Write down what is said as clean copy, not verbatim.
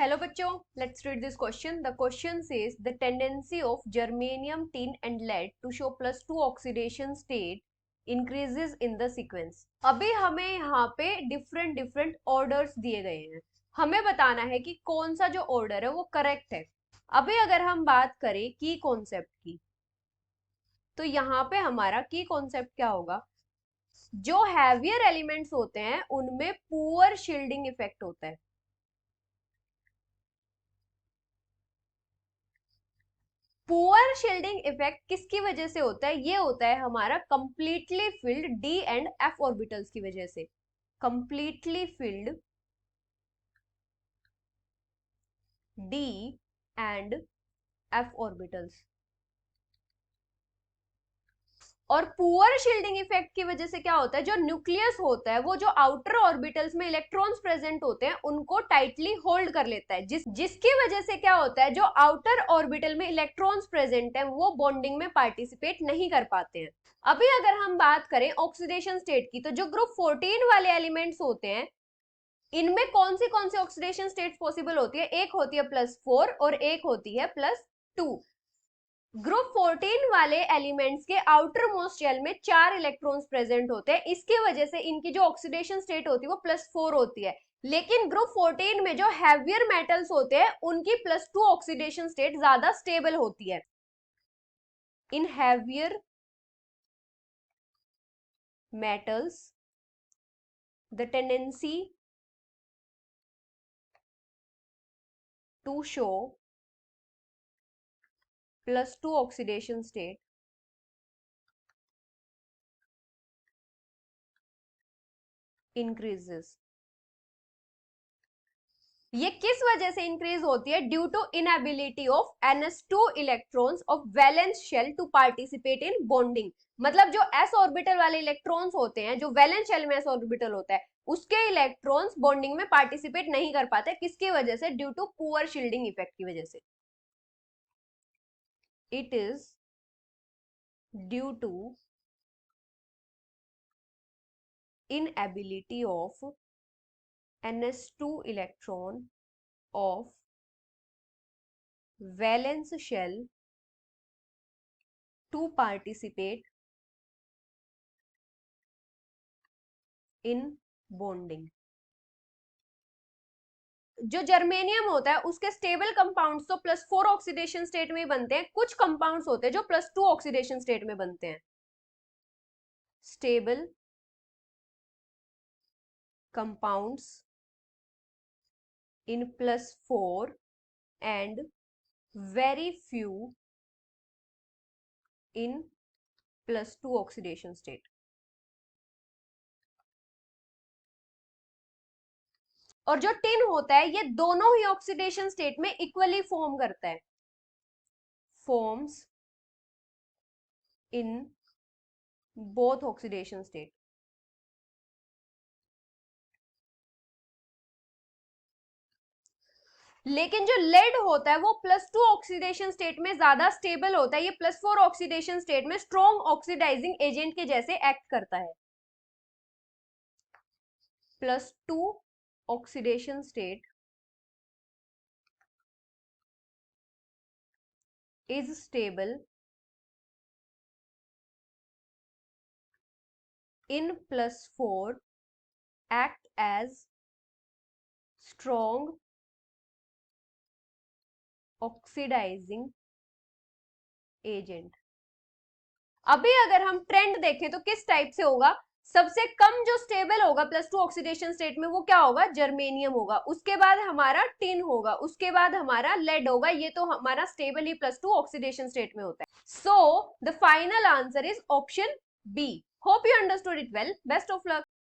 Hello बच्चों, let's read this question. The question says the tendency of germanium, tin and lead to show +2 oxidation state increases in the sequence. अभी हमें यहाँ पे different orders दिए गए हैं, हमें बताना है कि कौन सा जो order है वो correct है. अभी अगर हम बात करें key concept की, तो यहाँ पे हमारा key concept क्या होगा? जो heavier elements होते हैं उनमें poor shielding effect होता है. पुअर शील्डिंग इफेक्ट किसकी वजह से होता है? ये होता है हमारा completely filled D and F orbitals की वजह से. Completely filled D and F orbitals. और पुअर शील्डिंग इफेक्ट की वजह से क्या होता है? जो न्यूक्लियस होता है वो जो आउटर ऑर्बिटल्स में इलेक्ट्रॉन्स प्रेजेंट होते हैं उनको टाइटली होल्ड कर लेता है, जिसकी वजह से क्या होता है? जो आउटर ऑर्बिटल में इलेक्ट्रॉन्स प्रेजेंट है वो बॉन्डिंग में पार्टिसिपेट नहीं कर पाते हैं. अभी अगर हम बात करें ऑक्सीडेशन स्टेट की, तो जो ग्रुप 14 वाले एलिमेंट्स होते हैं इनमें कौन सी ऑक्सीडेशन स्टेट पॉसिबल होती है? एक होती है +4 और एक होती है +2. ग्रुप 14 वाले एलिमेंट्स के आउटर मोस्ट शेल में 4 इलेक्ट्रॉन्स प्रेजेंट होते हैं, इसकी वजह से इनकी जो ऑक्सीडेशन स्टेट होती है वो +4 होती है. लेकिन ग्रुप 14 में जो हैवियर मेटल्स होते हैं उनकी +2 ऑक्सीडेशन स्टेट ज्यादा स्टेबल होती है. In heavier metals the tendency to show +2 oxidation state increases. ये किस वजह से इंक्रीज होती है? Due to inability of ns2 electrons of valence shell to participate in bonding. मतलब जो s ऑर्बिटल वाले इलेक्ट्रॉन्स होते हैं, जो वैलेंस शेल में s ऑर्बिटल होता है, उसके इलेक्ट्रॉन्स बॉन्डिंग में पार्टिसिपेट नहीं कर पाते. किसकी वजह से? Due to poor shielding effect की वजह से. It is due to inability of ns2 electron of valence shell to participate in bonding. जो जर्मेनियम होता है उसके स्टेबल कंपाउंड्स तो +4 ऑक्सीडेशन स्टेट में बनते हैं, कुछ कंपाउंड्स होते हैं जो +2 ऑक्सीडेशन स्टेट में बनते हैं. Stable compounds in +4 and very few in +2 oxidation state. और जो टिन होता है ये दोनों ही ऑक्सीडेशन स्टेट में इक्वली फॉर्म करता है. Forms in both oxidation state. लेकिन जो लेड होता है वो +2 ऑक्सीडेशन स्टेट में ज्यादा स्टेबल होता है. ये +4 ऑक्सीडेशन स्टेट में स्ट्रॉन्ग ऑक्सीडाइजिंग एजेंट के जैसे एक्ट करता है. +2 oxidation state is stable in +4 act as strong oxidizing agent. अभी अगर हम ट्रेंड देखें तो किस टाइप से होगा? सबसे कम जो स्टेबल होगा +2 ऑक्सीडेशन स्टेट में वो क्या होगा? जर्मेनियम होगा. उसके बाद हमारा टिन होगा, उसके बाद हमारा लेड होगा. ये तो हमारा स्टेबल ही +2 ऑक्सीडेशन स्टेट में होता है. So the final answer is option B. Hope you understood it well. Best of luck.